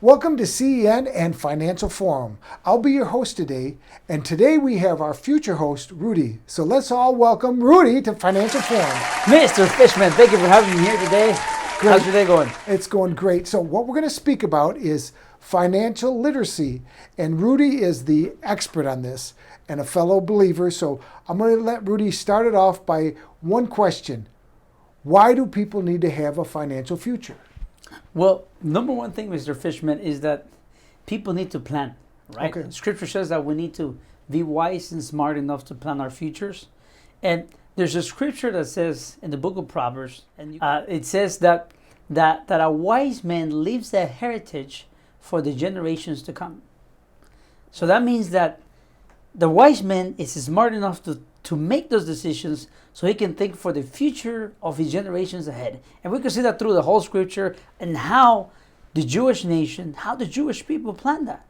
Welcome to CEN and Financial Forum. I'll be your host today, and today we have our future host, Rudy. So let's all welcome Rudy to Financial Forum. Mr. Fishman, thank you for having me here today. Great. How's your day going? It's going great. So what we're going to speak about is financial literacy, and Rudy is the expert on this and a fellow believer. So I'm going to let Rudy start it off by one question. Why do people need to have a financial future? Well, number one thing, Mr. Fishman, is that people need to plan, right? Okay. Scripture says that we need to be wise and smart enough to plan our futures. And there's a scripture that says in the book of Proverbs, and it says that a wise man leaves a heritage for the generations to come. So that means that the wise man is smart enough to make those decisions so he can think for the future of his generations ahead. And we can see that through the whole scripture and how the Jewish nation, how the Jewish people planned that.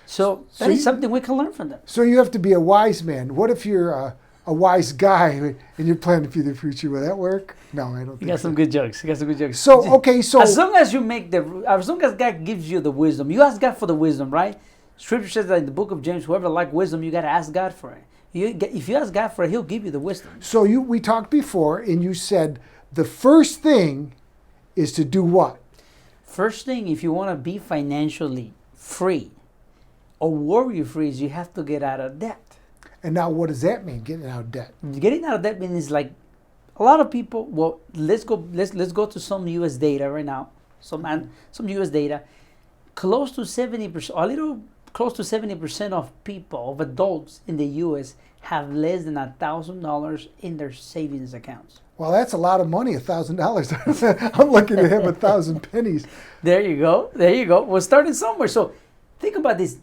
So that is something we can learn from them. So you have to be a wise man. What if you're a wise guy and you're planning for the future? Will that work? No, I don't think so. You got some good jokes. So as long as God gives you the wisdom, you ask God for the wisdom, right? Scripture says that in the book of James, whoever like wisdom, you got to ask God for it. If you ask God for it, He'll give you the wisdom. So we talked before, and you said the first thing is to do what? First thing, if you want to be financially free or worry-free, is you have to get out of debt. And now what does that mean, getting out of debt? Getting out of debt means like a lot of people, well, let's go to some U.S. data right now. Some U.S. data. Close to 70% of people, of adults in the U.S. have less than $1,000 in their savings accounts. Well, that's a lot of money, $1,000. I'm lucky to have 1,000 pennies. There you go. We're starting somewhere. So think about this.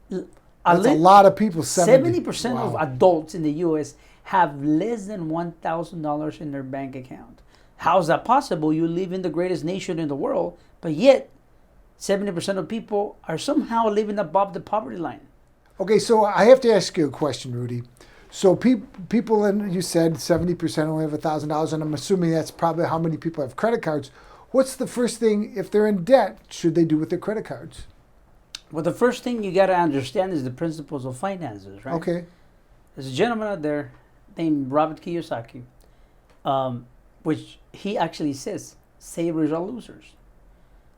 That's a lot of people. 70% of adults in the U.S. have less than $1,000 in their bank account. How is that possible? You live in the greatest nation in the world, but yet 70% of people are somehow living above the poverty line. Okay, so I have to ask you a question, Rudy. So people, and you said 70% only have $1,000, and I'm assuming that's probably how many people have credit cards. What's the first thing, if they're in debt, should they do with their credit cards? Well, the first thing you got to understand is the principles of finances, right? Okay. There's a gentleman out there named Robert Kiyosaki, which he actually says, savers are losers.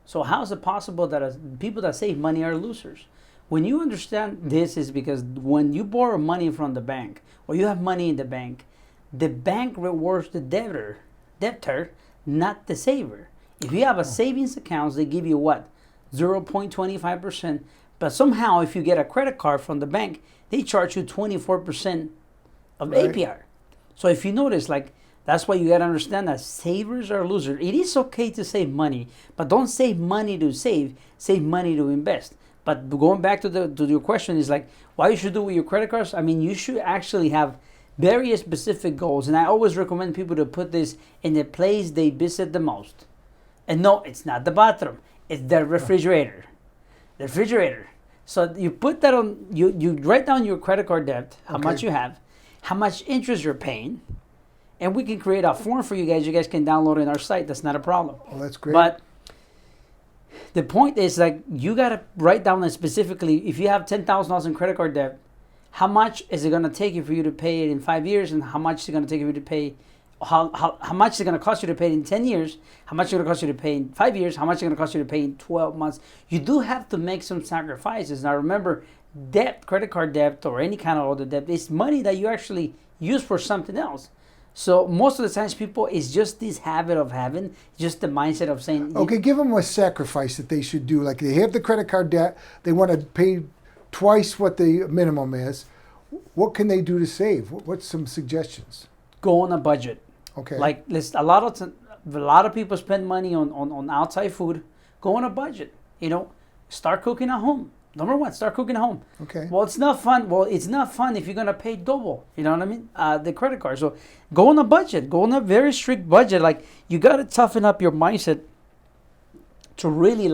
So how is it possible that people that save money are losers? When you understand this is because when you borrow money from the bank or you have money in the bank rewards the debtor, not the saver. If you have a savings account, they give you what? 0.25%. But somehow if you get a credit card from the bank, they charge you 24% of APR. So if you notice, that's why you got to understand that savers are losers. It is okay to save money, but don't save money to save money to invest. But going back to your question is why you should do with your credit cards? I mean, you should actually have very specific goals. And I always recommend people to put this in the place they visit the most. And no, it's not the bathroom. It's the refrigerator. The refrigerator. So you put that on, you write down your credit card debt, how much you have, how much interest you're paying, and we can create a form for you guys. You guys can download it on our site. That's not a problem. Oh, that's great. But the point is you got to write down specifically, if you have $10,000 in credit card debt, how much is it going to take you for you to pay it in 5 years, and how much is it going to take you to pay, how much is it going to cost you to pay it in 10 years, how much is it going to cost you to pay in 5 years, how much is it going to cost you to pay in 12 months. You do have to make some sacrifices. Now remember, debt, credit card debt, or any kind of other debt, is money that you actually use for something else. So most of the times people, it's just this habit of having, just the mindset of saying... Okay, give them a sacrifice that they should do. Like they have the credit card debt, they want to pay twice what the minimum is. What can they do to save? What's some suggestions? Go on a budget. Okay. A lot of people spend money on outside food. Go on a budget. Start cooking at home. Number one, start cooking at home. Okay. Well, it's not fun. It's not fun if you're going to pay double. You know what I mean? The credit card. So go on a budget. Go on a very strict budget. You got to toughen up your mindset to really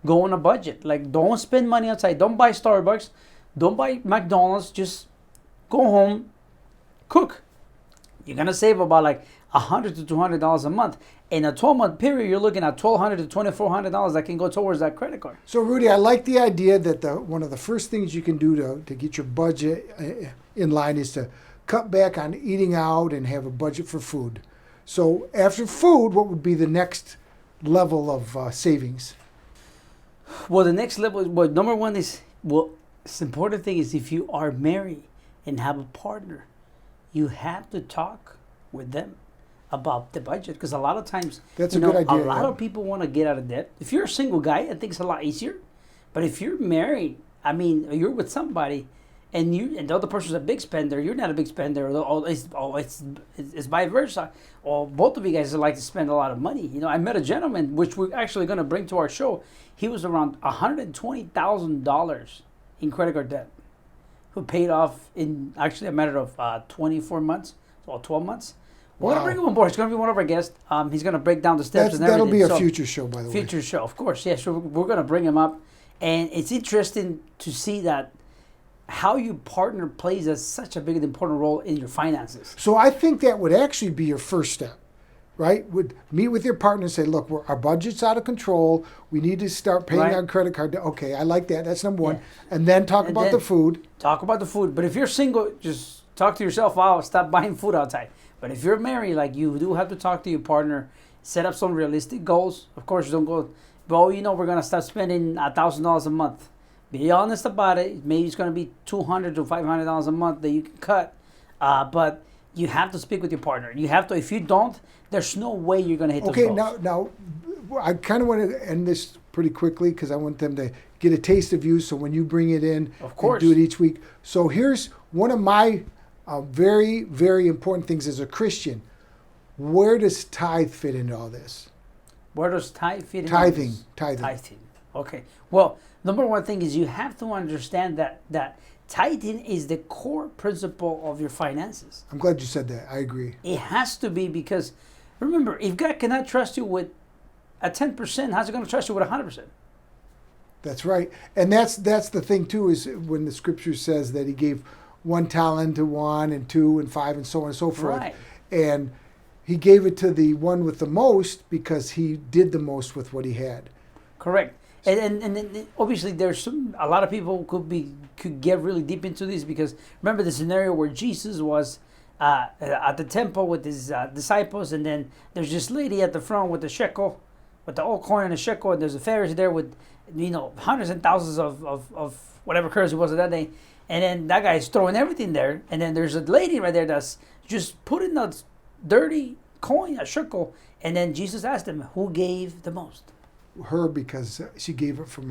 go on a budget. Don't spend money outside. Don't buy Starbucks. Don't buy McDonald's. Just go home, cook. You're gonna save about like $100 to $200 a month. In a 12-month period, you're looking at $1,200 to $2,400 that can go towards that credit card. So, Rudy, I like the idea that one of the first things you can do to get your budget in line is to cut back on eating out and have a budget for food. So, after food, what would be the next level of savings? Well, the next level, well, number one is, well, the important thing is if you are married and have a partner, you have to talk with them about the budget, because a lot of times, that's a good idea. A lot of people want to get out of debt. If you're a single guy, I think it's a lot easier. But if you're married, I mean, you're with somebody, and the other person's a big spender, you're not a big spender, or it's vice versa. Or both of you guys like to spend a lot of money. I met a gentleman, which we're actually going to bring to our show. He was around $120,000 in credit card debt, who paid off in actually a matter of 24 months, or 12 months. We're going to bring him on board. He's going to be one of our guests. He's going to break down the steps and everything. That'll be a future show, by the way. Future show, of course. Yes, so we're going to bring him up. And it's interesting to see that how your partner plays such a big and important role in your finances. So I think that would actually be your first step, right? Would meet with your partner and say, look, our budget's out of control. We need to start paying our credit card. Okay, I like that. That's number one. Yeah. And then talk about the food. Talk about the food. But if you're single, just talk to yourself out. Stop buying food outside. But if you're married, like, you do have to talk to your partner, set up some realistic goals. Of course, don't go, we're going to start spending $1,000 a month. Be honest about it. Maybe it's going to be $200 to $500 a month that you can cut. But you have to speak with your partner. You have to. If you don't, there's no way you're going to hit those goals. Okay, now, I kind of want to end this pretty quickly because I want them to get a taste of you. So when you bring it in, of course, and do it each week. So here's one of my very, very important things as a Christian. Where does tithe fit into all this? Where does tithe fit into Tithing. Okay. Well, number one thing is you have to understand that tithing is the core principle of your finances. I'm glad you said that. I agree. It has to be, because remember, if God cannot trust you with a 10%, how's he going to trust you with 100%? That's right. And that's the thing too, is when the scripture says that he gave 1 talent to 1 and 2 and 5 and so on and so forth. Right. And he gave it to the one with the most because he did the most with what he had. Correct. And obviously there's a lot of people could get really deep into this, because remember the scenario where Jesus was at the temple with his disciples, and then there's this lady at the front with the shekel, with the old coin and the shekel, and there's a Pharisee there with hundreds and thousands of whatever currency was that day. And then that guy's throwing everything there. And then there's a lady right there that's just putting a dirty coin, a shekel. And then Jesus asked him, who gave the most? Her, because she gave it from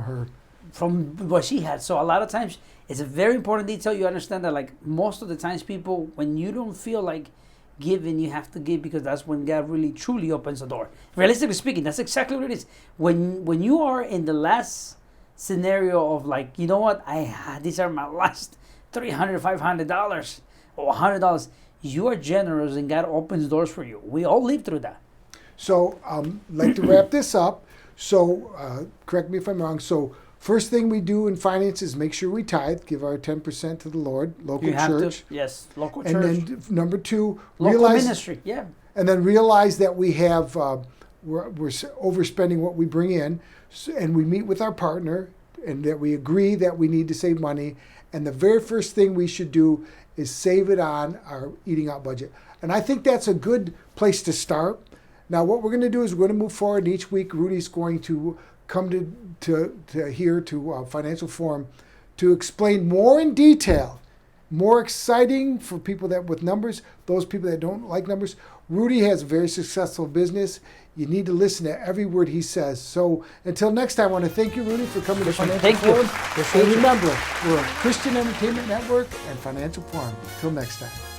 what she had. So a lot of times, it's a very important detail. You understand that, like, most of the times people, when you don't feel like giving, you have to give, because that's when God really truly opens the door. Realistically speaking, that's exactly what it is. When you are in the last scenario of, like, you know what, these are my last $300, $500 or $100, you are generous and God opens doors for you. We all live through that. So I'd like to wrap this up. So correct me if I'm wrong. So first thing we do in finance is make sure we tithe, give our 10% to the Lord, local church. Yes, local church. And then number 2, local ministry. Yeah. And then realize that we have we're overspending what we bring in, and we meet with our partner, and that we agree that we need to save money. And the very first thing we should do is save it on our eating out budget. And I think that's a good place to start. Now, what we're going to do is we're going to move forward. Each week, Rudy's going to come to here to Financial Forum to explain more in detail, more exciting for people that with numbers, those people that don't like numbers. Rudy has a very successful business. You need to listen to every word he says. So until next time, I want to thank you, Rudy, for coming to Financial Forum. And remember, we're a Christian Entertainment Network and Financial Forum. Until next time.